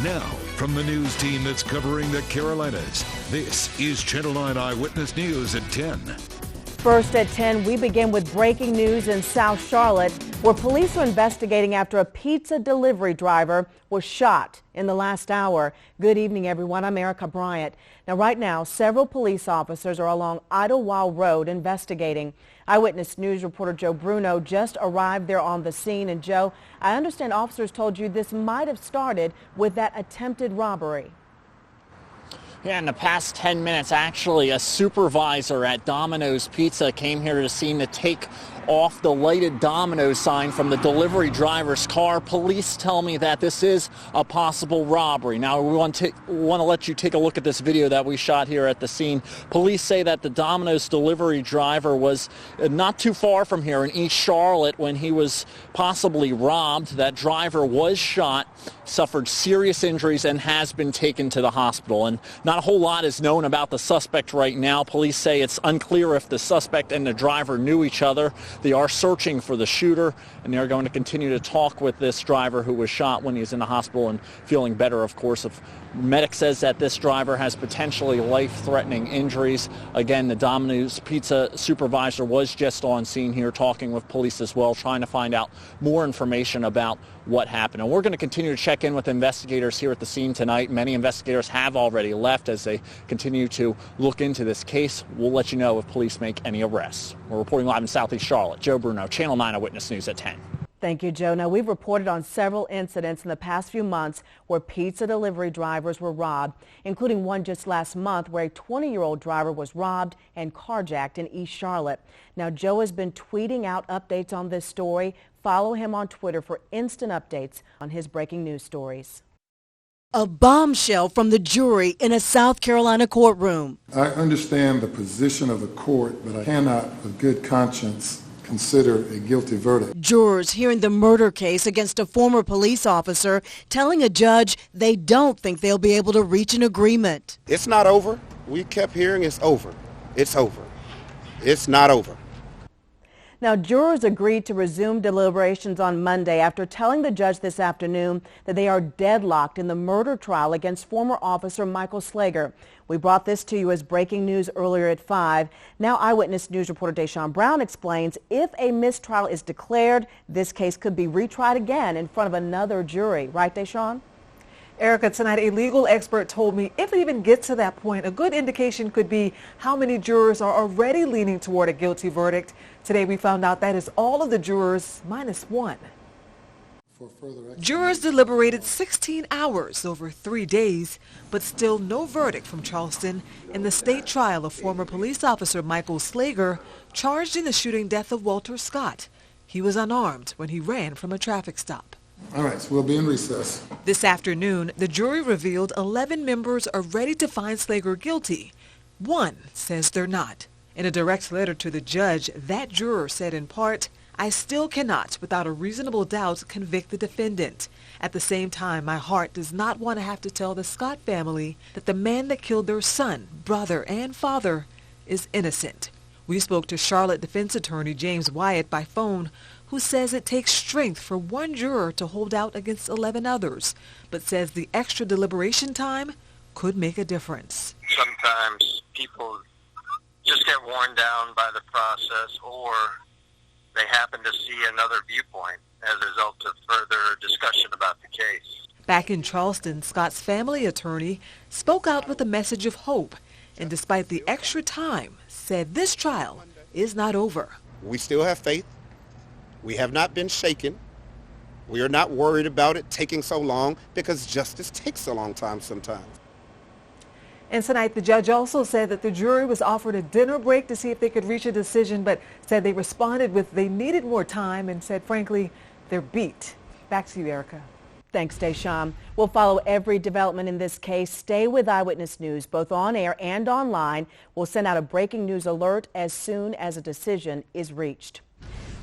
Now, from the news team that's covering the Carolinas, this is Channel 9 Eyewitness News at 10. First at 10, we begin with breaking news in South Charlotte, where police are investigating after a pizza delivery driver was shot in the last hour. Good evening, everyone. I'm Erica Bryant. Now, right now, several police officers are along Idlewild Road investigating. Eyewitness News reporter Joe Bruno just arrived there on the scene. And Joe, I understand officers told you this might have started with that attempted robbery. Yeah, in the past 10 minutes, actually, a supervisor at Dominoes Pizza came here to the scene to take off the lighted Dominoes sign from the delivery driver's car. Police tell me that this is a possible robbery. Now, we want to let you take a look at this video that we shot here at the scene. Police say that the Dominoes delivery driver was not too far from here in East Charlotte when he was possibly robbed. That driver was shot, suffered serious injuries, and has been taken to the hospital. And not a whole lot is known about the suspect right now. Police say it's unclear if the suspect and the driver knew each other. They are searching for the shooter, and they're going to continue to talk with this driver who was shot when he's in the hospital and feeling better, of course. Medic says that this driver has potentially life-threatening injuries. Again, the Domino's Pizza supervisor was just on scene here talking with police as well, trying to find out more information about what happened. And we're going to continue to check in with investigators here at the scene tonight. Many investigators have already left as they continue to look into this case. We'll let you know if police make any arrests. We're reporting live in Southeast Charlotte. Joe Bruno, Channel 9 Eyewitness News at 10. Thank you, Joe. Now, we've reported on several incidents in the past few months where pizza delivery drivers were robbed, including one just last month where a 20-year-old driver was robbed and carjacked in East Charlotte. Now, Joe has been tweeting out updates on this story. Follow him on Twitter for instant updates on his breaking news stories. A bombshell from the jury in a South Carolina courtroom. I understand the position of the court, but I cannot, with good conscience, consider a guilty verdict. Jurors hearing the murder case against a former police officer telling a judge they don't think they'll be able to reach an agreement. It's not over. We kept hearing it's over. It's over. It's not over. Now, jurors agreed to resume deliberations on Monday after telling the judge this afternoon that they are deadlocked in the murder trial against former officer Michael Slager. We brought this to you as breaking news earlier at 5. Now, Eyewitness News reporter Deshaun Brown explains if a mistrial is declared, this case could be retried again in front of another jury. Right, Deshaun? Erica, tonight a legal expert told me if it even gets to that point, a good indication could be how many jurors are already leaning toward a guilty verdict. Today we found out that is all of the jurors minus one. Jurors deliberated 16 hours over 3 days, but still no verdict from Charleston in the state trial of former police officer Michael Slager, charged in the shooting death of Walter Scott. He was unarmed when he ran from a traffic stop. All right, so we'll be in recess. This afternoon, the jury revealed 11 members are ready to find Slager guilty. One says they're not. In a direct letter to the judge, that juror said in part, "I still cannot, without a reasonable doubt, convict the defendant. At the same time, my heart does not want to have to tell the Scott family that the man that killed their son, brother, and father is innocent." We spoke to Charlotte defense attorney James Wyatt by phone, who says it takes strength for one juror to hold out against 11 others, but says the extra deliberation time could make a difference. Sometimes people just get worn down by the process, or they happen to see another viewpoint as a result of further discussion about the case. Back in Charleston, Scott's family attorney spoke out with a message of hope, and despite the extra time, said this trial is not over. We still have faith. We have not been shaken. We are not worried about it taking so long, because justice takes a long time sometimes. And tonight, the judge also said that the jury was offered a dinner break to see if they could reach a decision, but said they responded with they needed more time and said, frankly, they're beat. Back to you, Erica. Thanks, Deshaun. We'll follow every development in this case. Stay with Eyewitness News, both on air and online. We'll send out a breaking news alert as soon as a decision is reached.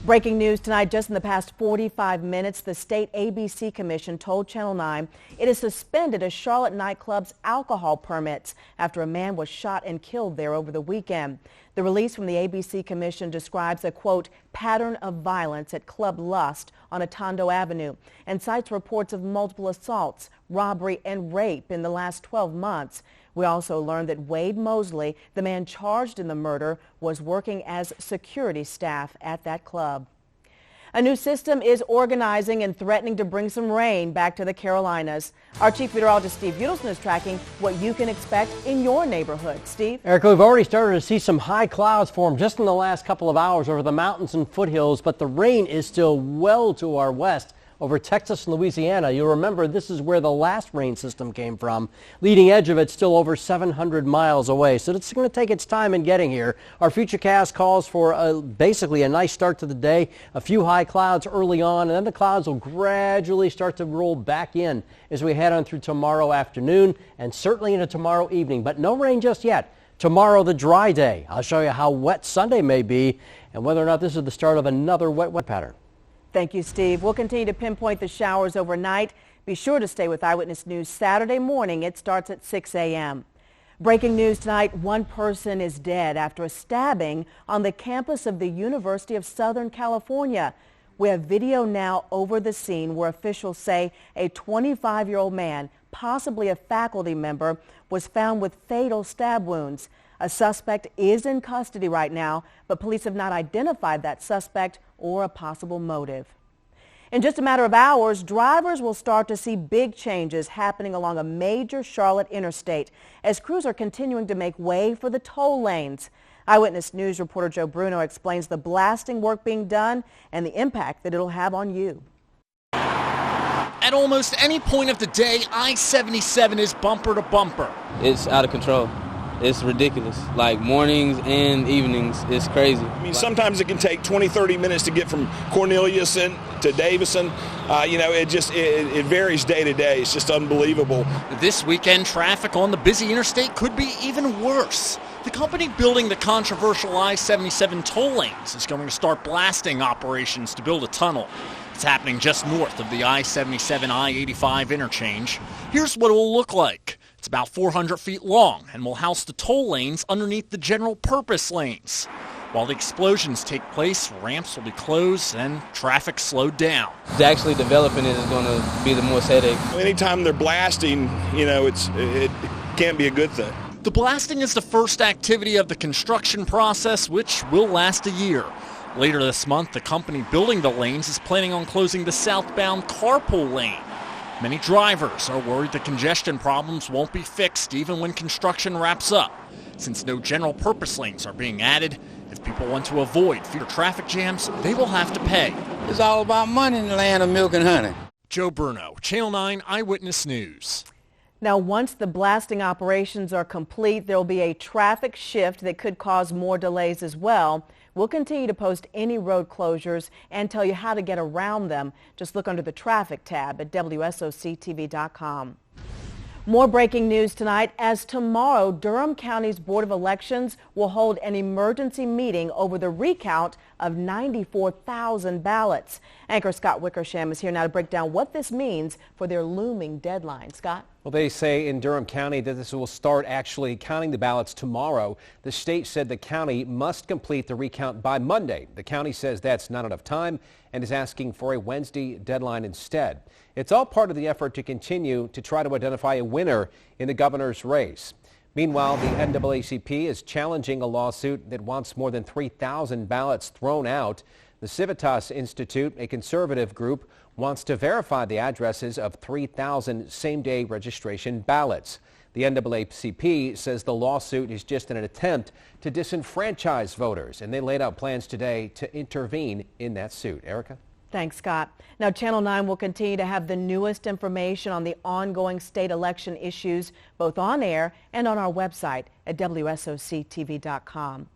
Breaking news tonight, just in the past 45 minutes, the state ABC Commission told Channel 9 it has suspended a Charlotte nightclub's alcohol permits after a man was shot and killed there over the weekend. The release from the ABC Commission describes a, quote, pattern of violence at Club Lust on Atondo Avenue and cites reports of multiple assaults, robbery, and rape in the last 12 months. We also learned that Wade Mosley, the man charged in the murder, was working as security staff at that club. A new system is organizing and threatening to bring some rain back to the Carolinas. Our Chief Meteorologist Steve Udelson is tracking what you can expect in your neighborhood. Steve? Erica, we've already started to see some high clouds form just in the last couple of hours over the mountains and foothills, but the rain is still well to our west over Texas and Louisiana. You'll remember this is where the last rain system came from. Leading edge of it's still over 700 miles away, so it's going to take its time in getting here. Our Futurecast calls for basically a nice start to the day, a few high clouds early on, and then the clouds will gradually start to roll back in as we head on through tomorrow afternoon and certainly into tomorrow evening, but no rain just yet. Tomorrow, the dry day. I'll show you how wet Sunday may be and whether or not this is the start of another wet pattern. Thank you, Steve. We'll continue to pinpoint the showers overnight. Be sure to stay with Eyewitness News Saturday morning. It starts at 6 a.m. Breaking news tonight, one person is dead after a stabbing on the campus of the University of Southern California. We have video now over the scene where officials say a 25-year-old man, possibly a faculty member, was found with fatal stab wounds. A suspect is in custody right now, but police have not identified that suspect or a possible motive. In just a matter of hours, drivers will start to see big changes happening along a major Charlotte interstate as crews are continuing to make way for the toll lanes. Eyewitness News reporter Joe Bruno explains the blasting work being done and the impact that it'll have on you. At almost any point of the day, I-77 is bumper to bumper. It's out of control. It's ridiculous. Like mornings and evenings, it's crazy. I mean, sometimes it can take 20, 30 minutes to get from Corneliuson to Davison. It varies day to day. It's just unbelievable. This weekend, traffic on the busy interstate could be even worse. The company building the controversial I-77 toll lanes is going to start blasting operations to build a tunnel. It's happening just north of the I-77 I-85 interchange. Here's what it will look like. It's about 400 feet long and will house the toll lanes underneath the general purpose lanes. While the explosions take place, ramps will be closed and traffic slowed down. Actually developing it is going to be the most headache. Anytime they're blasting, it can't be a good thing. The blasting is the first activity of the construction process, which will last a year. Later this month, the company building the lanes is planning on closing the southbound carpool lane. Many drivers are worried the congestion problems won't be fixed even when construction wraps up. Since no general purpose lanes are being added, if people want to avoid future traffic jams, they will have to pay. It's all about money in the land of milk and honey. Joe Bruno, Channel 9 Eyewitness News. Now, once the blasting operations are complete, there will be a traffic shift that could cause more delays as well. We'll continue to post any road closures and tell you how to get around them. Just look under the traffic tab at WSOC-TV.com. More breaking news tonight, as tomorrow Durham County's Board of Elections will hold an emergency meeting over the recount of 94,000 ballots. Anchor Scott Wickersham is here now to break down what this means for their looming deadline. Scott? Well, they say in Durham County that this will start actually counting the ballots tomorrow. The state said the county must complete the recount by Monday. The county says that's not enough time and is asking for a Wednesday deadline instead. It's all part of the effort to continue to try to identify a winner in the governor's race. Meanwhile, the NAACP is challenging a lawsuit that wants more than 3,000 ballots thrown out. The Civitas Institute, a conservative group, wants to verify the addresses of 3,000 same-day registration ballots. The NAACP says the lawsuit is just an attempt to disenfranchise voters, and they laid out plans today to intervene in that suit. Erica? Thanks, Scott. Now, Channel 9 will continue to have the newest information on the ongoing state election issues, both on air and on our website at WSOC-TV.com.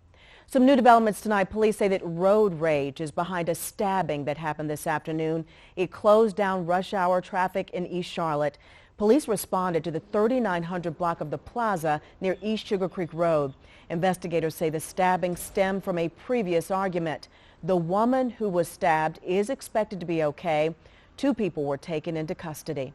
Some new developments tonight. Police say that road rage is behind a stabbing that happened this afternoon. It closed down rush hour traffic in East Charlotte. Police responded to the 3900 block of the Plaza near East Sugar Creek Road. Investigators say the stabbing stemmed from a previous argument. The woman who was stabbed is expected to be okay. 2 people were taken into custody.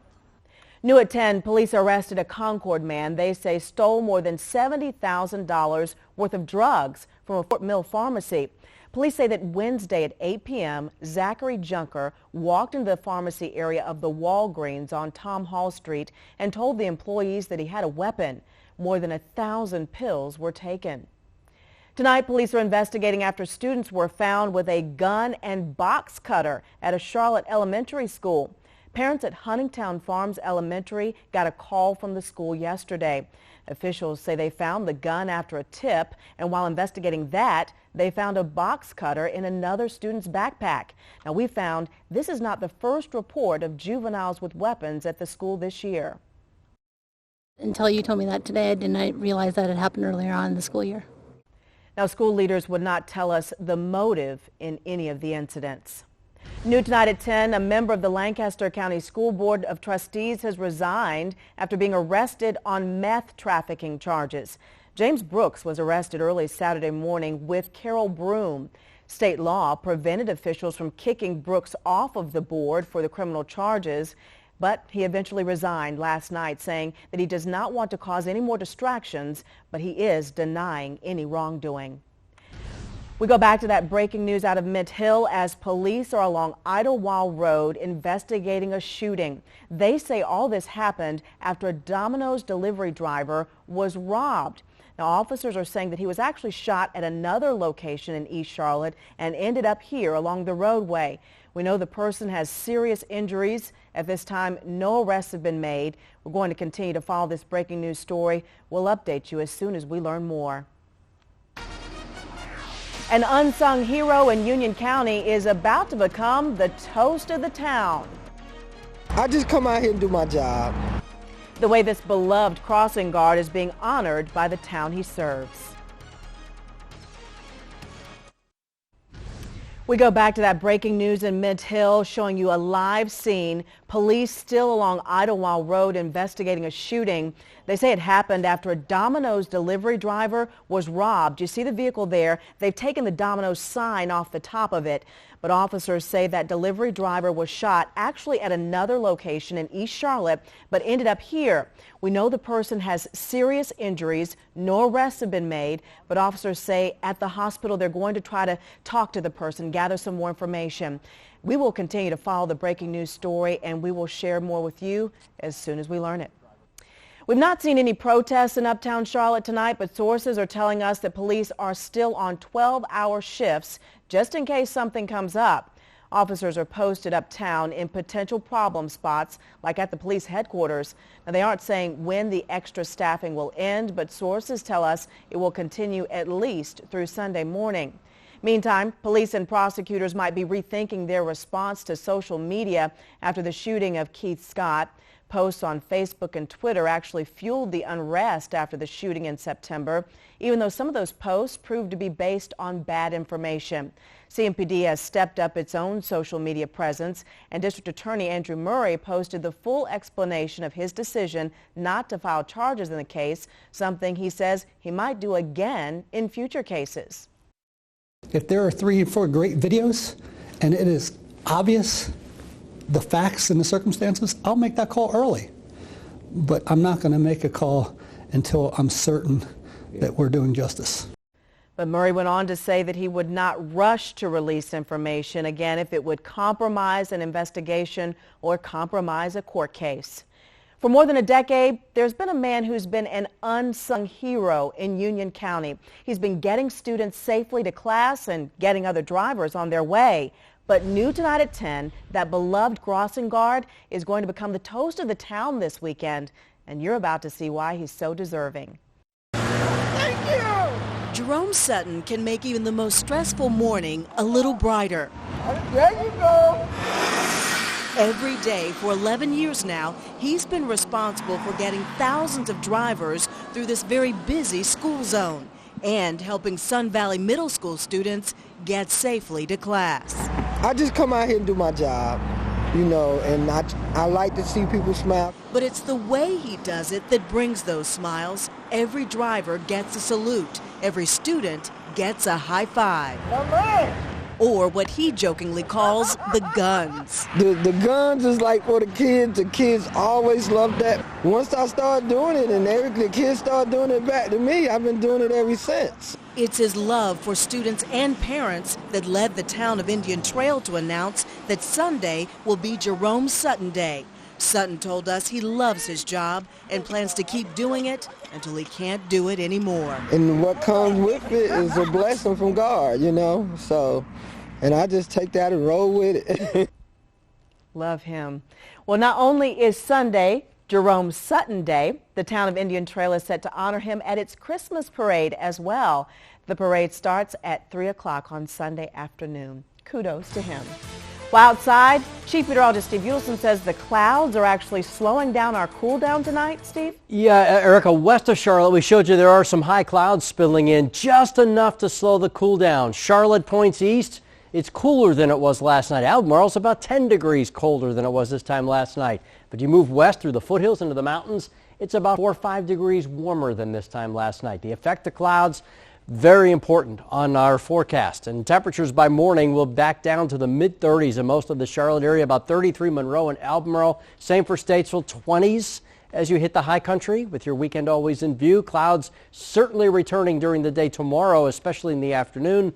New at 10, police arrested a Concord man they say stole more than $70,000 worth of drugs from a Fort Mill pharmacy. Police say that Wednesday at 8 p.m., Zachary Junker walked into the pharmacy area of the Walgreens on Tom Hall Street and told the employees that he had a weapon. More than 1,000 pills were taken. Tonight, police are investigating after students were found with a gun and box cutter at a Charlotte elementary school. Parents at Huntingtown Farms Elementary got a call from the school yesterday. Officials say they found the gun after a tip, and while investigating that, they found a box cutter in another student's backpack. Now, we found this is not the first report of juveniles with weapons at the school this year. Until you told me that today, I didn't realize that it happened earlier on in the school year. Now, school leaders would not tell us the motive in any of the incidents. New tonight at 10, a member of the Lancaster County School Board of Trustees has resigned after being arrested on meth trafficking charges. James Brooks was arrested early Saturday morning with Carol Broom. State law prevented officials from kicking Brooks off of the board for the criminal charges, but he eventually resigned last night, saying that he does not want to cause any more distractions, but he is denying any wrongdoing. We go back to that breaking news out of Mint Hill as police are along Idlewild Road investigating a shooting. They say all this happened after a Dominoes delivery driver was robbed. Now, officers are saying that he was actually shot at another location in East Charlotte and ended up here along the roadway. We know the person has serious injuries. At this time, no arrests have been made. We're going to continue to follow this breaking news story. We'll update you as soon as we learn more. An unsung hero in Union County is about to become the toast of the town. I just come out here and do my job. The way this beloved crossing guard is being honored by the town he serves. We go back to that breaking news in Mint Hill, showing you a live scene. Police still along Idlewild Road investigating a shooting. They say it happened after a Dominoes delivery driver was robbed. You see the vehicle there. They've taken the Dominoes sign off the top of it. But officers say that delivery driver was shot actually at another location in East Charlotte, but ended up here. We know the person has serious injuries. No arrests have been made, but officers say at the hospital they're going to try to talk to the person, gather some more information. We will continue to follow the breaking news story, and we will share more with you as soon as we learn it. We've not seen any protests in uptown Charlotte tonight, but sources are telling us that police are still on 12-hour shifts just in case something comes up. Officers are posted uptown in potential problem spots, like at the police headquarters. Now, they aren't saying when the extra staffing will end, but sources tell us it will continue at least through Sunday morning. Meantime, police and prosecutors might be rethinking their response to social media after the shooting of Keith Scott. Posts on Facebook and Twitter actually fueled the unrest after the shooting in September, even though some of those posts proved to be based on bad information. CMPD has stepped up its own social media presence, and District Attorney Andrew Murray posted the full explanation of his decision not to file charges in the case, something he says he might do again in future cases. If there are 3 or 4 great videos and it is obvious the facts and the circumstances, I'll make that call early. But I'm not going to make a call until I'm certain that we're doing justice. But Murray went on to say that he would not rush to release information, again, if it would compromise an investigation or compromise a court case. For more than a decade, there's been a man who's been an unsung hero in Union County. He's been getting students safely to class and getting other drivers on their way. But new tonight at 10, that beloved crossing guard is going to become the toast of the town this weekend, and you're about to see why he's so deserving. Thank you! Jerome Sutton can make even the most stressful morning a little brighter. There you go! Every day for 11 years now, he's been responsible for getting thousands of drivers through this very busy school zone and helping Sun Valley Middle School students get safely to class. I just come out here and do my job, you know, and I like to see people smile. But it's the way he does it that brings those smiles. Every driver gets a salute. Every student gets a high five. All right. or what he jokingly calls the guns. The guns is like for the kids always loved that. Once I started doing it and the kids started doing it back to me, I've been doing it ever since. It's his love for students and parents that led the town of Indian Trail to announce that Sunday will be Jerome Sutton Day. Sutton told us he loves his job and plans to keep doing it until he can't do it anymore. And what comes with it is a blessing from God, you know, so, and I just take that and roll with it. Love him. Well, not only is Sunday Jerome Sutton Day, the town of Indian Trail is set to honor him at its Christmas parade as well. The parade starts at 3 o'clock on Sunday afternoon. Kudos to him. Well, outside, Chief Meteorologist Steve Udelson says the clouds are actually slowing down our cool down tonight, Steve? Yeah, Erica, west of Charlotte, we showed you there are some high clouds spilling in, just enough to slow the cool down. Charlotte points east. It's cooler than it was last night. Albemarle's about 10 degrees colder than it was this time last night. But you move west through the foothills into the mountains, it's about 4 or 5 degrees warmer than this time last night. The effect of clouds, very important on our forecast. And temperatures by morning will back down to the mid-30s in most of the Charlotte area, about 33 Monroe and Albemarle. Same for Statesville, 20s as you hit the high country with your weekend always in view. Clouds certainly returning during the day tomorrow, especially in the afternoon.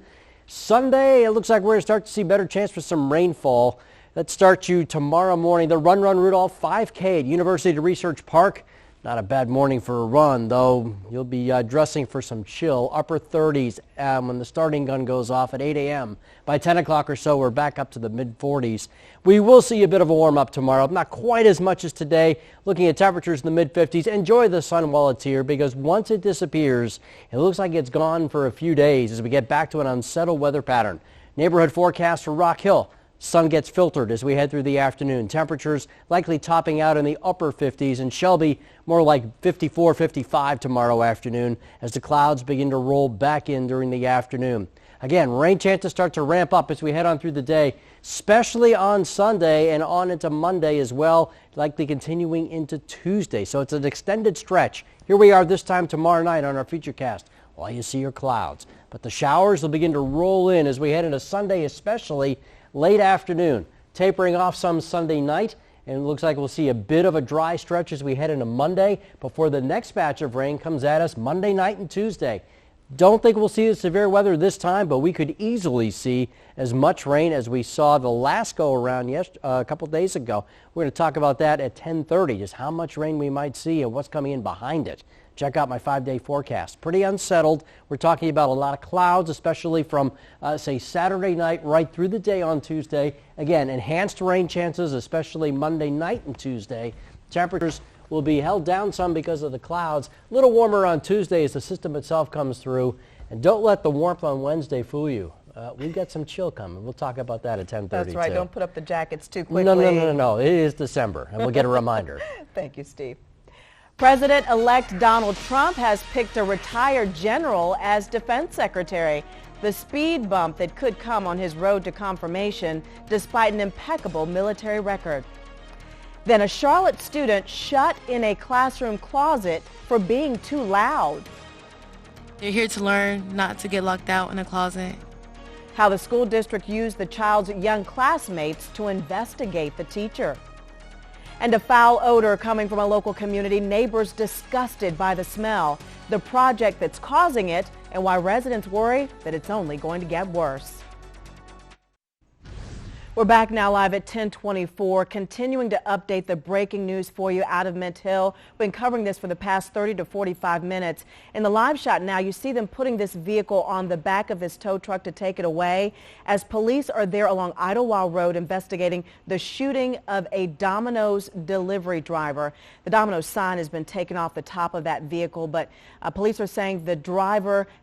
Sunday, it looks like we're going to start to see better chance for some rainfall. That starts you tomorrow morning. The Run Rudolph 5K at University Research Park. Not a bad morning for a run, though. You'll be dressing for some chill. Upper 30s when the starting gun goes off at 8 a.m. By 10 o'clock or so, we're back up to the mid-40s. We will see a bit of a warm-up tomorrow. Not quite as much as today. Looking at temperatures in the mid-50s. Enjoy the sun while it's here, because once it disappears, it looks like it's gone for a few days as we get back to an unsettled weather pattern. Neighborhood forecast for Rock Hill. Sun gets filtered as we head through the afternoon. Temperatures likely topping out in the upper 50s, and Shelby more like 54, 55 tomorrow afternoon as the clouds begin to roll back in during the afternoon. Again, rain chances start to ramp up as we head on through the day, especially on Sunday and on into Monday as well, likely continuing into Tuesday. So it's an extended stretch. Here we are this time tomorrow night on our Futurecast. All you see are clouds, but the showers will begin to roll in as we head into Sunday, especially late afternoon, tapering off some Sunday night, and it looks like we'll see a bit of a dry stretch as we head into Monday before the next batch of rain comes at us Monday night and Tuesday. Don't think we'll see the severe weather this time, but we could easily see as much rain as we saw the last go-around a couple days ago. We're going to talk about that at 10:30, just how much rain we might see and what's coming in behind it. Check out my 5-day forecast. Pretty unsettled. We're talking about a lot of clouds, especially from, say, Saturday night right through the day on Tuesday. Again, enhanced rain chances, especially Monday night and Tuesday. Temperatures will be held down some because of the clouds. A little warmer on Tuesday as the system itself comes through. And don't let the warmth on Wednesday fool you. We've got some chill coming. We'll talk about that at 10:30. That's right. Too. Don't put up the jackets too quickly. No. It is December, and we'll get a reminder. Thank you, Steve. President-elect Donald Trump has picked a retired general as defense secretary. The speed bump that could come on his road to confirmation despite an impeccable military record. Then a Charlotte student shut in a classroom closet for being too loud. You're here to learn, not to get locked out in a closet. How the school district used the child's young classmates to investigate the teacher. And a foul odor coming from a local community, neighbors disgusted by the smell, the project that's causing it, and why residents worry that it's only going to get worse. We're back now live at 10:24, continuing to update the breaking news for you out of Mint Hill. We've been covering this for the past 30 to 45 minutes. In the live shot now, you see them putting this vehicle on the back of this tow truck to take it away as police are there along Idlewild Road investigating the shooting of a Dominoes delivery driver. The Dominoes sign has been taken off the top of that vehicle, but police are saying the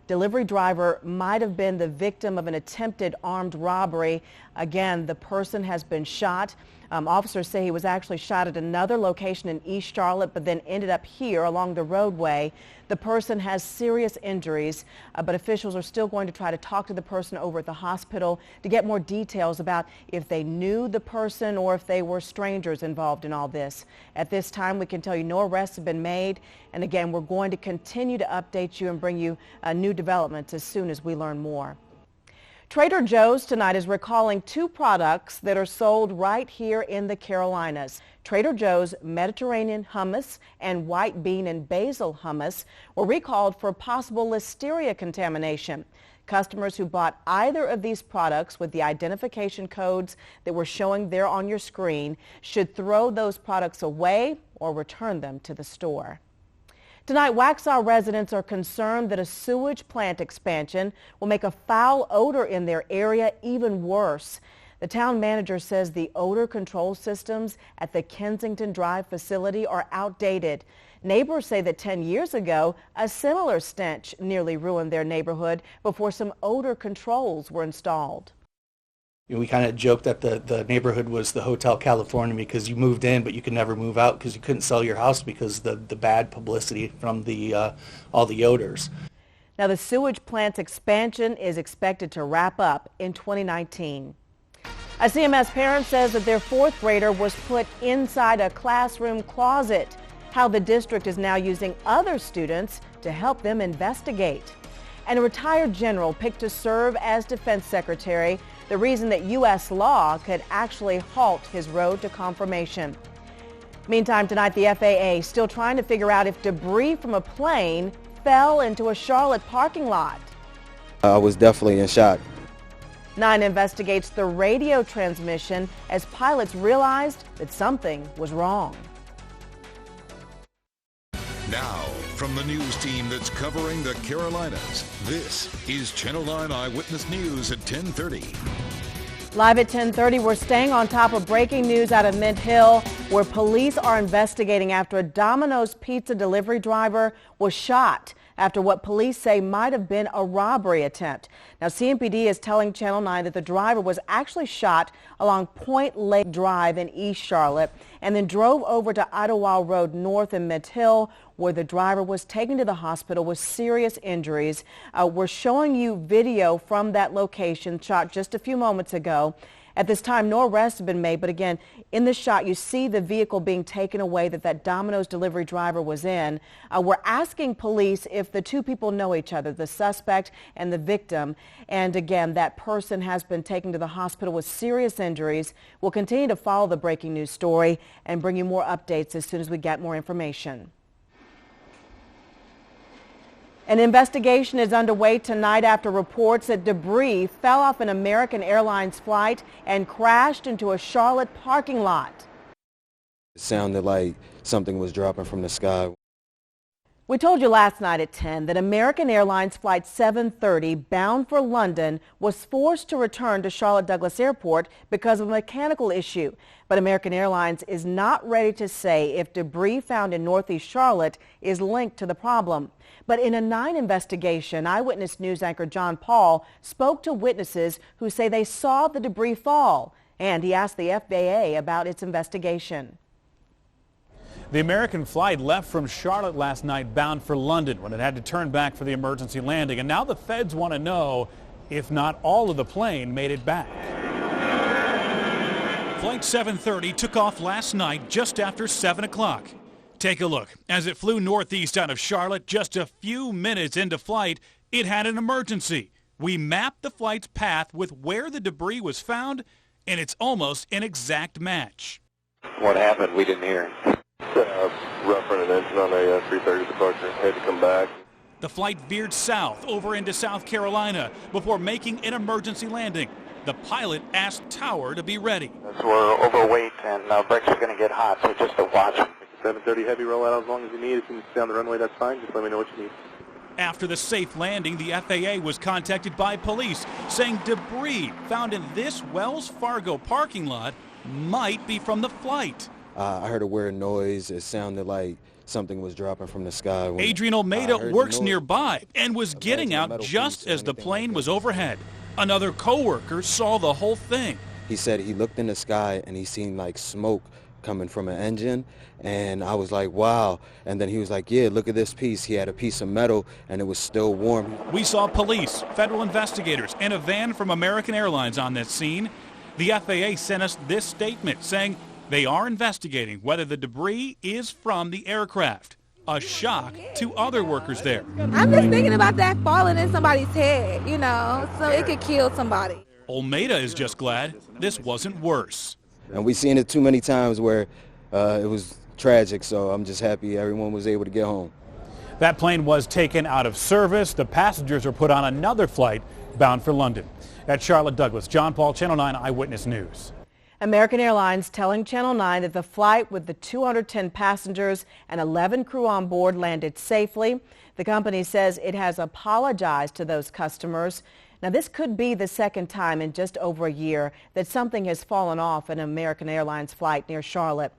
delivery driver might have been the victim of an attempted armed robbery. Again, the person has been shot. Officers say he was actually shot at another location in East Charlotte, but then ended up here along the roadway. The person has serious injuries, but officials are still going to try to talk to the person over at the hospital to get more details about if they knew the person or if they were strangers involved in all this. At this time, we can tell you no arrests have been made. And again, we're going to continue to update you and bring you new developments as soon as we learn more. Trader Joe's tonight is recalling 2 products that are sold right here in the Carolinas. Trader Joe's Mediterranean hummus and white bean and basil hummus were recalled for possible listeria contamination. Customers who bought either of these products with the identification codes that were showing there on your screen should throw those products away or return them to the store. Tonight, Waxhaw residents are concerned that a sewage plant expansion will make a foul odor in their area even worse. The town manager says the odor control systems at the Kensington Drive facility are outdated. Neighbors say that 10 years ago, a similar stench nearly ruined their neighborhood before some odor controls were installed. We kind of joked that the neighborhood was the Hotel California because you moved in, but you could never move out because you couldn't sell your house because the bad publicity from all the odors. Now, the sewage plant's expansion is expected to wrap up in 2019. A CMS parent says that their 4th grader was put inside a classroom closet. How the district is now using other students to help them investigate. And a retired general picked to serve as defense secretary, the reason that U.S. law could actually halt his road to confirmation. Meantime, tonight the FAA still trying to figure out if debris from a plane fell into a Charlotte parking lot. I was definitely in shock. 9 investigates the radio transmission as pilots realized that something was wrong. Now, from the news team that's covering the Carolinas, this is Channel 9 Eyewitness News at 10:30. Live at 10:30, we're staying on top of breaking news out of Mint Hill, where police are investigating after a Dominoes pizza delivery driver was shot after what police say might have been a robbery attempt. Now, CMPD is telling Channel 9 that the driver was actually shot along Point Lake Drive in East Charlotte and then drove over to Idlewild Road North in Mint Hill, where the driver was taken to the hospital with serious injuries. We're showing you video from that location shot just a few moments ago. At this time, no arrests have been made, but again, in the shot, you see the vehicle being taken away that Domino's delivery driver was in. We're asking police if the 2 people know each other, the suspect and the victim. And again, that person has been taken to the hospital with serious injuries. We'll continue to follow the breaking news story and bring you more updates as soon as we get more information. An investigation is underway tonight after reports that debris fell off an American Airlines flight and crashed into a Charlotte parking lot. It sounded like something was dropping from the sky. We told you last night at 10 that American Airlines Flight 730 bound for London was forced to return to Charlotte Douglas Airport because of a mechanical issue. But American Airlines is not ready to say if debris found in Northeast Charlotte is linked to the problem. But in a 9 investigation, Eyewitness News anchor John Paul spoke to witnesses who say they saw the debris fall, and he asked the FAA about its investigation. The American flight left from Charlotte last night bound for London when it had to turn back for the emergency landing. And now the feds want to know if not all of the plane made it back. Flight 730 took off last night just after 7 o'clock. Take a look. As it flew northeast out of Charlotte, just a few minutes into flight, it had an emergency. We mapped the flight's path with where the debris was found, and it's almost an exact match. What happened? We didn't hear. Rough running engine on a 330 departure. Had to come back. The flight veered south over into South Carolina before making an emergency landing. The pilot asked Tower to be ready. We're overweight and brakes are going to get hot, so just to watch them. 730 heavy rollout as long as you need. If you can stay on the runway, that's fine. Just let me know what you need. After the safe landing, the FAA was contacted by police saying debris found in this Wells Fargo parking lot might be from the flight. I heard a weird noise. It sounded like something was dropping from the sky. Adrian Almeida works nearby and was getting out just as the plane was overhead. Another coworker saw the whole thing. He said he looked in the sky and he seen like smoke coming from an engine, and I was like, wow. And then he was like, yeah, look at this piece. He had a piece of metal and it was still warm. We saw police, federal investigators, and a van from American Airlines on this scene. The FAA sent us this statement saying they are investigating whether the debris is from the aircraft. a shock to other workers there. I'm just thinking about that falling in somebody's head, you know, so it could kill somebody. Olmeda is just glad this wasn't worse. And we've seen it too many times where it was tragic, so I'm just happy everyone was able to get home. That plane was taken out of service. The passengers were put on another flight bound for London. At Charlotte Douglas, John Paul, Channel 9 Eyewitness News. American Airlines telling Channel 9 that the flight with the 210 passengers and 11 crew on board landed safely. The company says it has apologized to those customers. Now, this could be the second time in just over a year that something has fallen off an American Airlines flight near Charlotte.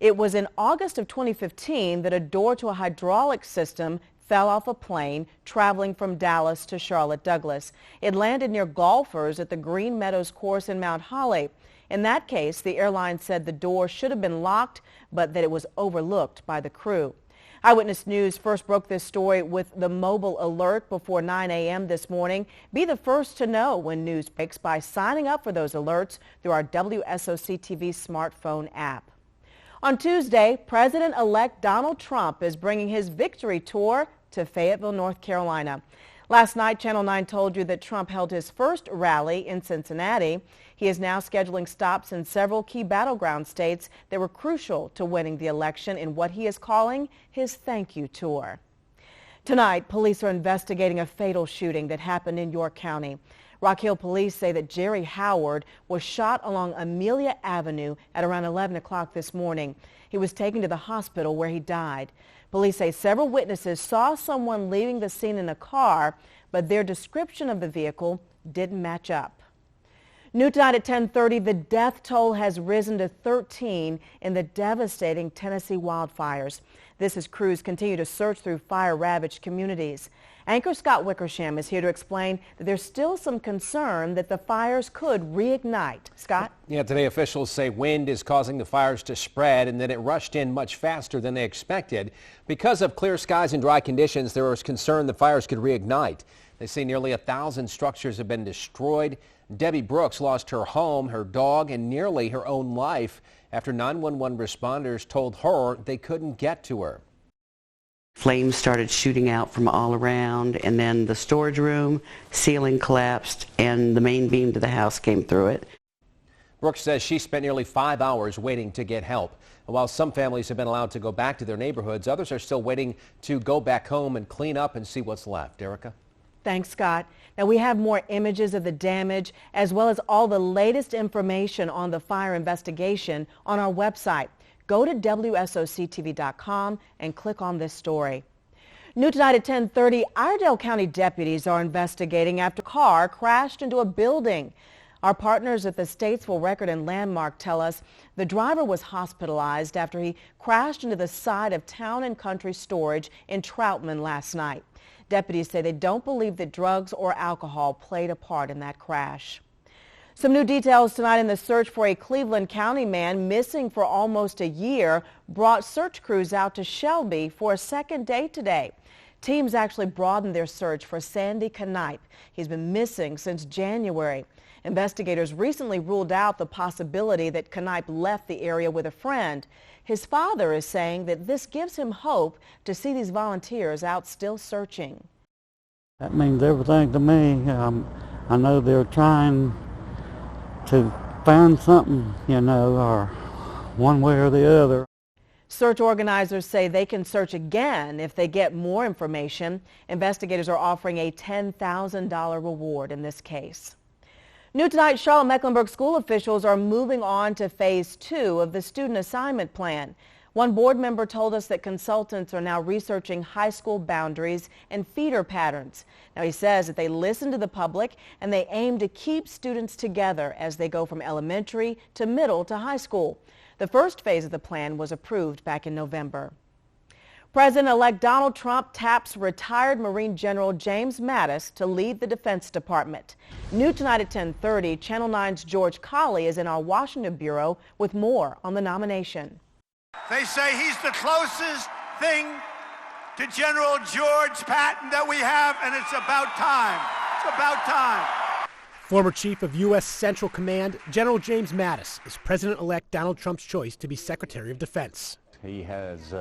It was in August of 2015 that a door to a hydraulic system fell off a plane traveling from Dallas to Charlotte Douglas. It landed near golfers at the Green Meadows course in Mount Holly. In that case, the airline said the door should have been locked, but that it was overlooked by the crew. Eyewitness News first broke this story with the mobile alert before 9 a.m. this morning. Be the first to know when news breaks by signing up for those alerts through our WSOC-TV smartphone app. On Tuesday, President-elect Donald Trump is bringing his victory tour to Fayetteville, North Carolina. Last night, Channel 9 told you that Trump held his first rally in Cincinnati. He is now scheduling stops in several key battleground states that were crucial to winning the election in what he is calling his thank you tour. Tonight, police are investigating a fatal shooting that happened in York County. Rock Hill police say that Jerry Howard was shot along Amelia Avenue at around 11 o'clock this morning. He was taken to the hospital where he died. Police say several witnesses saw someone leaving the scene in a car, but their description of the vehicle didn't match up. New tonight at 10:30, the death toll has risen to 13 in the devastating Tennessee wildfires. This as crews continue to search through fire-ravaged communities. Anchor Scott Wickersham is here to explain that there's still some concern that the fires could reignite. Scott? Yeah, today officials say wind is causing the fires to spread and that it rushed in much faster than they expected. Because of clear skies and dry conditions, there was concern the fires could reignite. They say nearly 1,000 structures have been destroyed. Debbie Brooks lost her home, her dog, and nearly her own life after 911 responders told her they couldn't get to her. Flames started shooting out from all around, and then the storage room ceiling collapsed and the main beam to the house came through it. Brooks says she spent nearly 5 hours waiting to get help. And while some families have been allowed to go back to their neighborhoods, others are still waiting to go back home and clean up and see what's left. Erica? Thanks, Scott. Now, we have more images of the damage as well as all the latest information on the fire investigation on our website. Go to WSOC-TV.com and click on this story. New tonight at 10:30, Iredell County deputies are investigating after a car crashed into a building. Our partners at the Statesville Record and Landmark tell us the driver was hospitalized after he crashed into the side of Town & Country Storage in Troutman last night. Deputies say they don't believe that drugs or alcohol played a part in that crash. Some new details tonight in the search for a Cleveland County man missing for almost a year brought search crews out to Shelby for a second day today. Teams actually broadened their search for Sandy Knipe. He's been missing since January. Investigators recently ruled out the possibility that Knipe left the area with a friend. His father is saying that this gives him hope to see these volunteers out still searching. That means everything to me. I know they're trying to find something, you know, or one way or the other. Search organizers say they can search again if they get more information. Investigators are offering a $10,000 reward in this case. New tonight, Charlotte-Mecklenburg school officials are moving on to phase 2 of the student assignment plan. One board member told us that consultants are now researching high school boundaries and feeder patterns. Now, he says that they listen to the public and they aim to keep students together as they go from elementary to middle to high school. The first phase of the plan was approved back in November. President-elect Donald Trump taps retired Marine General James Mattis to lead the Defense Department. New tonight at 10:30, Channel 9's George Colley is in our Washington bureau with more on the nomination. They say he's the closest thing to General George Patton that we have, and it's about time. It's about time. Former Chief of U.S. Central Command, General James Mattis is President-elect Donald Trump's choice to be Secretary of Defense. He has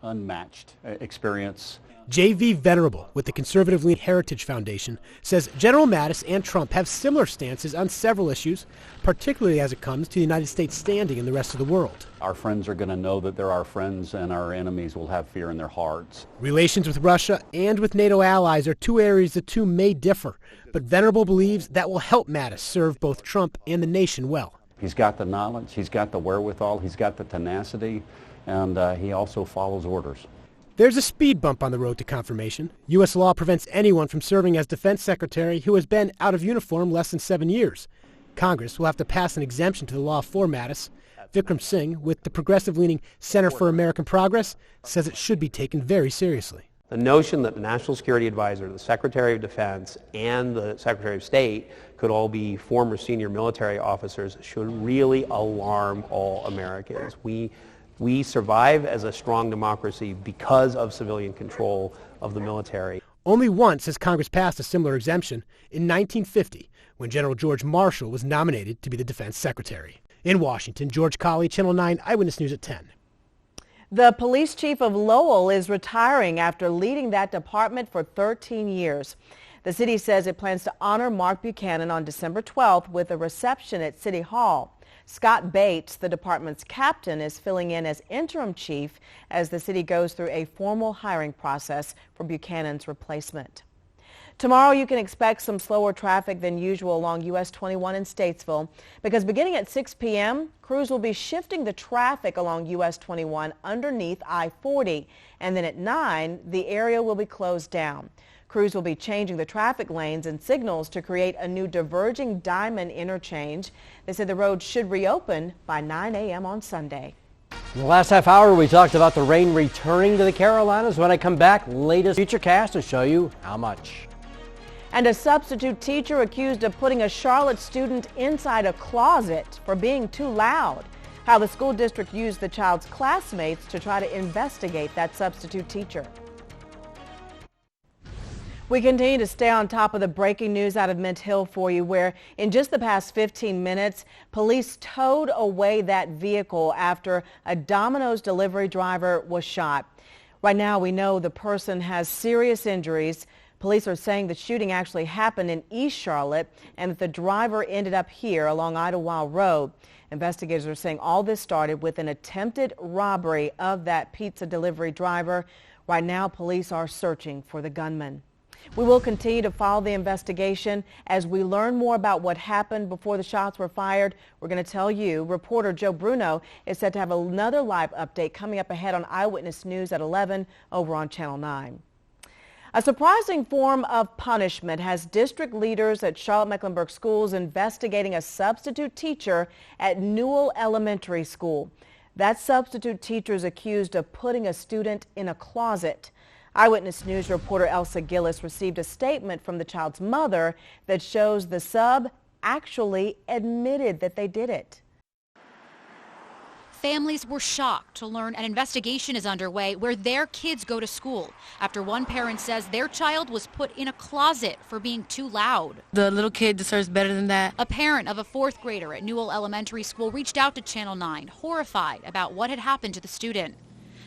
unmatched experience. J.V. Venerable with the Conservative Lean Heritage Foundation says General Mattis and Trump have similar stances on several issues, particularly as it comes to the United States standing in the rest of the world. Our friends are going to know that they're our friends, and our enemies will have fear in their hearts. Relations with Russia and with NATO allies are two areas the two may differ, but Venerable believes that will help Mattis serve both Trump and the nation well. He's got the knowledge, he's got the wherewithal, he's got the tenacity, and he also follows orders. There's a speed bump on the road to confirmation. U.S. law prevents anyone from serving as defense secretary who has been out of uniform less than 7 years. Congress will have to pass an exemption to the law for Mattis. Vikram Singh, with the progressive-leaning Center for American Progress, says it should be taken very seriously. The notion that the National Security Advisor, the Secretary of Defense, and the Secretary of State could all be former senior military officers should really alarm all Americans. We survive as a strong democracy because of civilian control of the military. Only once has Congress passed a similar exemption, in 1950, when General George Marshall was nominated to be the defense secretary. In Washington, George Colley, Channel 9 Eyewitness News at 10. The police chief of Lowell is retiring after leading that department for 13 years. The city says it plans to honor Mark Buchanan on December 12th with a reception at City Hall. Scott Bates, the department's captain, is filling in as interim chief as the city goes through a formal hiring process for Buchanan's replacement. Tomorrow you can expect some slower traffic than usual along US 21 in Statesville because beginning at 6 p.m., crews will be shifting the traffic along US 21 underneath I-40, and then at 9, the area will be closed down. Crews will be changing the traffic lanes and signals to create a new diverging diamond interchange. They said the road should reopen by 9 a.m. on Sunday. In the last half hour, we talked about the rain returning to the Carolinas. When I come back, latest futurecast to show you how much. And a substitute teacher accused of putting a Charlotte student inside a closet for being too loud. How the school district used the child's classmates to try to investigate that substitute teacher. We continue to stay on top of the breaking news out of Mint Hill for you, where in just the past 15 minutes, police towed away that vehicle after a Dominoes delivery driver was shot. Right now, we know the person has serious injuries. Police are saying the shooting actually happened in East Charlotte and that the driver ended up here along Idlewild Road. Investigators are saying all this started with an attempted robbery of that pizza delivery driver. Right now, police are searching for the gunman. We will continue to follow the investigation as we learn more about what happened before the shots were fired. We're going to tell you. Reporter Joe Bruno is set to have another live update coming up ahead on Eyewitness News at 11 over on Channel 9. A surprising form of punishment has district leaders at Charlotte-Mecklenburg schools investigating a substitute teacher at Newell Elementary School. That substitute teacher is accused of putting a student in a closet. Eyewitness News reporter Elsa Gillis received a statement from the child's mother that shows the sub actually admitted that they did it. Families were shocked to learn an investigation is underway where their kids go to school after one parent says their child was put in a closet for being too loud. The little kid deserves better than that. A parent of a 4th grader at Newell Elementary School reached out to Channel 9, horrified about what had happened to the student.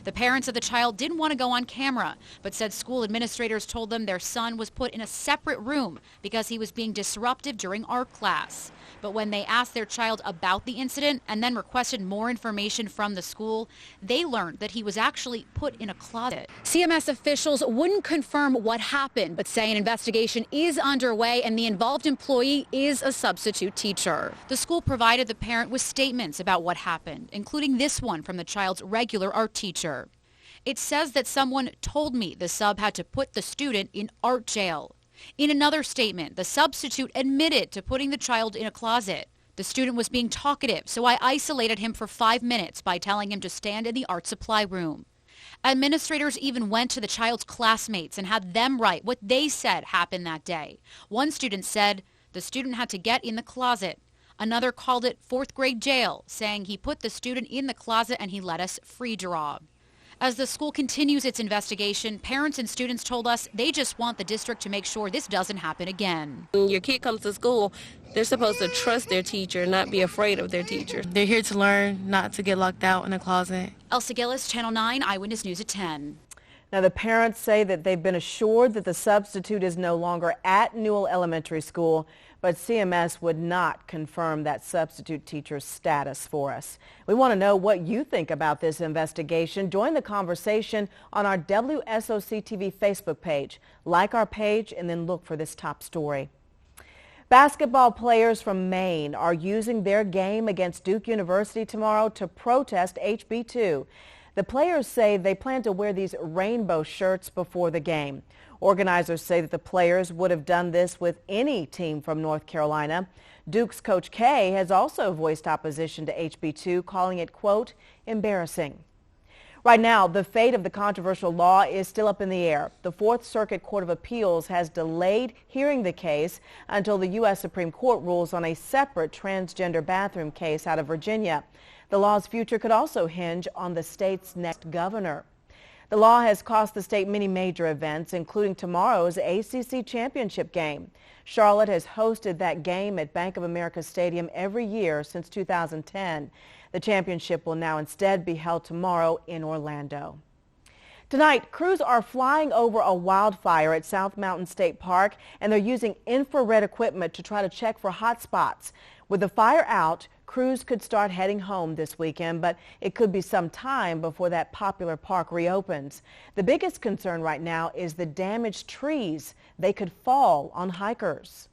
The parents of the child didn't want to go on camera, but said school administrators told them their son was put in a separate room because he was being disruptive during art class. But when they asked their child about the incident and then requested more information from the school, they learned that he was actually put in a closet. CMS officials wouldn't confirm what happened, but say an investigation is underway and the involved employee is a substitute teacher. The school provided the parent with statements about what happened, including this one from the child's regular art teacher. It says that someone told me the sub had to put the student in art jail. In another statement, the substitute admitted to putting the child in a closet. The student was being talkative, so I isolated him for 5 minutes by telling him to stand in the art supply room. Administrators even went to the child's classmates and had them write what they said happened that day. One student said the student had to get in the closet. Another called it 4th grade jail, saying he put the student in the closet and he let us free draw. As the school continues its investigation, parents and students told us they just want the district to make sure this doesn't happen again. When your kid comes to school, they're supposed to trust their teacher, not be afraid of their teacher. They're here to learn, not to get locked out in a closet. Elsa Gillis, Channel 9 Eyewitness News at 10. Now, the parents say that they've been assured that the substitute is no longer at Newell Elementary School, but CMS would not confirm that substitute teacher's status for us. We want to know what you think about this investigation. Join the conversation on our WSOC-TV Facebook page. Like our page and then look for this top story. Basketball players from Maine are using their game against Duke University tomorrow to protest HB2. The players say they plan to wear these rainbow shirts before the game. Organizers say that the players would have done this with any team from North Carolina. Duke's Coach K has also voiced opposition to HB2, calling it, quote, embarrassing. Right now, the fate of the controversial law is still up in the air. The Fourth Circuit Court of Appeals has delayed hearing the case until the U.S. Supreme Court rules on a separate transgender bathroom case out of Virginia. The law's future could also hinge on the state's next governor. The law has cost the state many major events, including tomorrow's ACC championship game. Charlotte has hosted that game at Bank of America Stadium every year since 2010. The championship will now instead be held tomorrow in Orlando. Tonight, crews are flying over a wildfire at South Mountain State Park, and they're using infrared equipment to try to check for hot spots. With the fire out, crews could start heading home this weekend, but it could be some time before that popular park reopens. The biggest concern right now is the damaged trees. They could fall on hikers.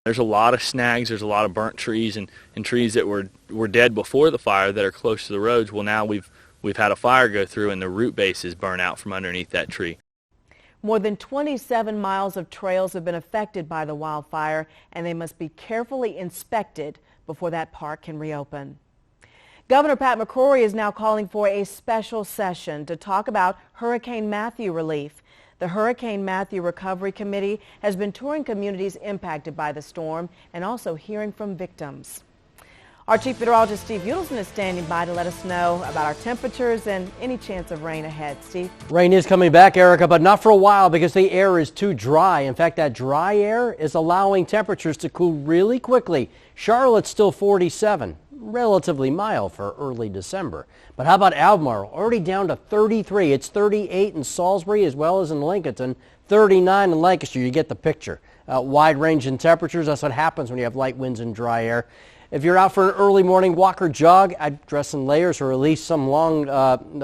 There's a lot of snags, there's a lot of burnt trees and trees that were dead before the fire that are close to the roads. Well, now we've had a fire go through and the root bases burn out from underneath that tree. More than 27 miles of trails have been affected by the wildfire, and they must be carefully inspected before that park can reopen. Governor Pat McCrory is now calling for a special session to talk about Hurricane Matthew relief. The Hurricane Matthew Recovery Committee has been touring communities impacted by the storm and also hearing from victims. Our Chief Meteorologist Steve Udelson is standing by to let us know about our temperatures and any chance of rain ahead. Steve? Rain is coming back, Erica, but not for a while because the air is too dry. In fact, that dry air is allowing temperatures to cool really quickly. Charlotte's still 47, relatively mild for early December. But how about Albemarle? Already down to 33. It's 38 in Salisbury as well as in Lincolnton, 39 in Lancaster. You get the picture. Wide range in temperatures. That's what happens when you have light winds and dry air. If you're out for an early morning walk or jog, I'd dress in layers or at least some long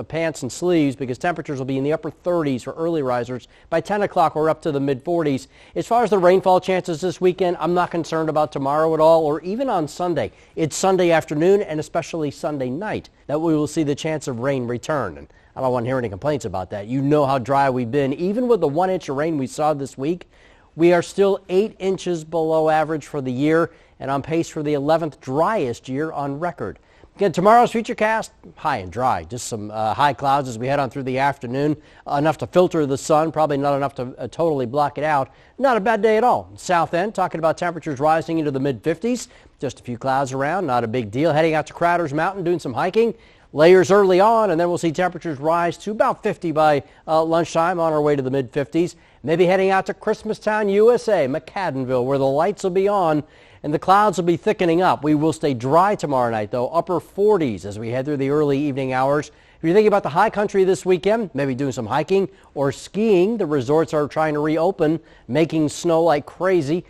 pants and sleeves because temperatures will be in the upper 30s for early risers. By 10 o'clock, we're up to the mid-40s. As far as the rainfall chances this weekend, I'm not concerned about tomorrow at all or even on Sunday. It's Sunday afternoon and especially Sunday night that we will see the chance of rain return. And I don't want to hear any complaints about that. You know how dry we've been. Even with the 1 inch of rain we saw this week, we are still 8 inches below average for the year and on pace for the 11th driest year on record. Again, tomorrow's futurecast, high and dry. Just some high clouds as we head on through the afternoon. Enough to filter the sun, probably not enough to totally block it out. Not a bad day at all. South End, talking about temperatures rising into the mid-50s. Just a few clouds around, not a big deal. Heading out to Crowder's Mountain, doing some hiking. Layers early on, and then we'll see temperatures rise to about 50 by lunchtime on our way to the mid-50s. Maybe heading out to Christmastown, USA, McAdenville, where the lights will be on and the clouds will be thickening up. We will stay dry tomorrow night, though, upper 40s as we head through the early evening hours. If you're thinking about the high country this weekend, maybe doing some hiking or skiing, the resorts are trying to reopen, making snow like crazy.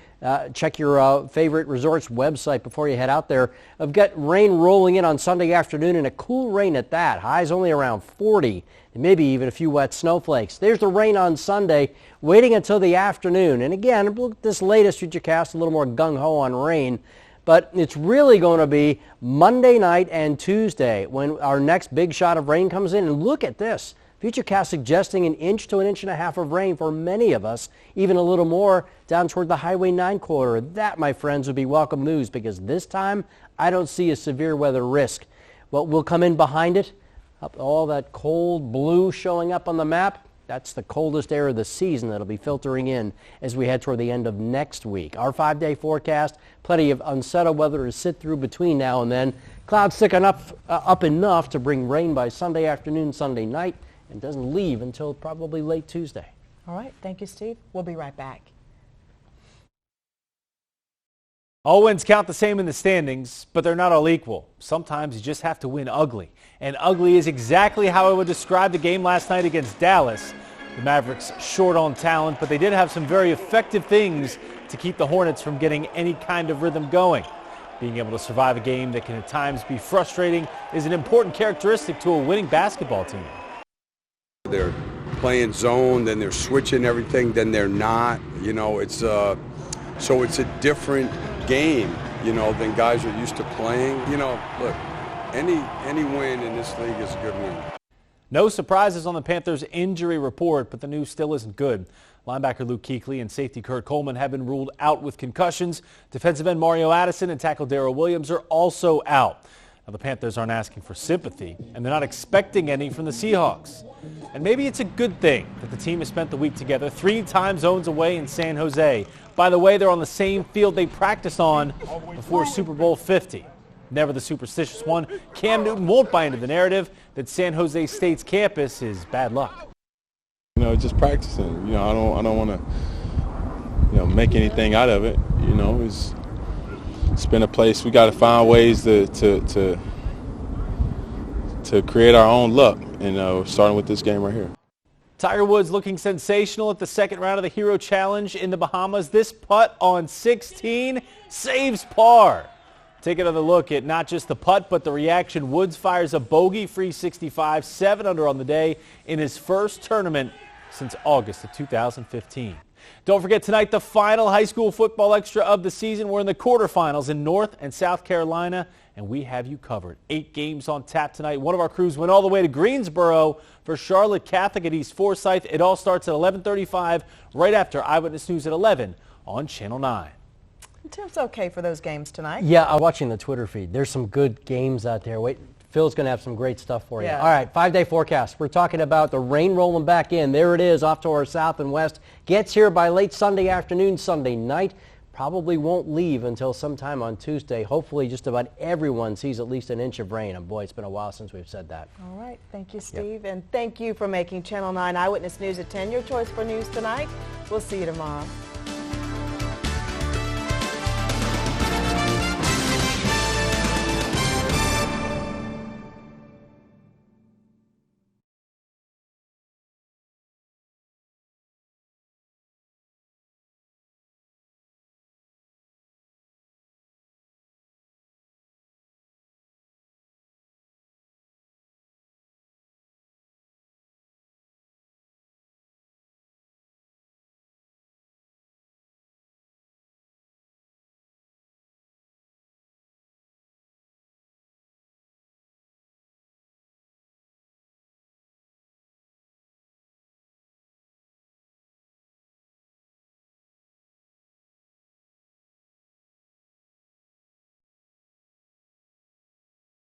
Check your favorite resort's website before you head out there. I've got rain rolling in on Sunday afternoon and a cool rain at that. Highs only around 40, and maybe even a few wet snowflakes. There's the rain on Sunday, waiting until the afternoon. And again, this latest futurecast a little more gung-ho on rain. But it's really going to be Monday night and Tuesday when our next big shot of rain comes in. And look at this. Futurecast suggesting 1 inch to 1.5 inches of rain for many of us, even a little more down toward the Highway 9 corridor. That, my friends, would be welcome news because this time I don't see a severe weather risk. What will come in behind it, all that cold blue showing up on the map, That's the coldest air of the season that'll be filtering in as we head toward the end of next week. Our 5-day forecast, plenty of unsettled weather to sit through between now and then. Clouds sticking up enough to bring rain by Sunday afternoon, Sunday night, and doesn't leave until probably late Tuesday. All right. Thank you, Steve. We'll be right back. All wins count the same in the standings, but they're not all equal. Sometimes you just have to win ugly. And ugly is exactly how I would describe the game last night against Dallas. The Mavericks short on talent, but they did have some very effective things to keep the Hornets from getting any kind of rhythm going. Being able to survive a game that can at times be frustrating is an important characteristic to a winning basketball team. They're playing zone, then they're switching everything, then they're not. You know, so it's a different game, you know, than guys are used to playing. You know, look, any win in this league is a good win. No surprises on the Panthers' injury report, but the news still isn't good. Linebacker Luke Kuechly and safety Kurt Coleman have been ruled out with concussions. Defensive end Mario Addison and tackle Darrell Williams are also out. Now, the Panthers aren't asking for sympathy, and they're not expecting any from the Seahawks. And maybe it's a good thing that the team has spent the week together 3 time zones away in San Jose. By the way, they're on the same field they practiced on before Super Bowl 50. Never the superstitious one, Cam Newton won't buy into the narrative that San Jose State's campus is bad luck. You know, just practicing. You know, I don't want to, make anything out of it. You know, it's been a place we got to find ways to create our own luck. And starting with this game right here. Tiger Woods looking sensational at the second round of the Hero Challenge in the Bahamas. This putt on 16 saves par. Take another look at not just the putt, but the reaction. Woods fires a bogey-free 65, 7 under on the day in his first tournament since August of 2015. Don't forget tonight, the final high school football extra of the season. We're in the quarterfinals in North and South Carolina, and we have you covered. 8 games on tap tonight. One of our crews went all the way to Greensboro for Charlotte Catholic at East Forsyth. It all starts at 11:35, right after Eyewitness News at 11 on Channel 9. Tim's okay for those games tonight. Yeah, I'm watching the Twitter feed. There's some good games out there. Wait, Phil's going to have some great stuff for you. Yeah. All right, 5-day forecast. We're talking about the rain rolling back in. There it is, off to our south and west. Gets here by late Sunday afternoon, Sunday night. Probably won't leave until sometime on Tuesday. Hopefully just about everyone sees at least an inch of rain. And boy, it's been a while since we've said that. All right. Thank you, Steve. Yep. And thank you for making Channel 9 Eyewitness News at 10 your choice for news tonight. We'll see you tomorrow.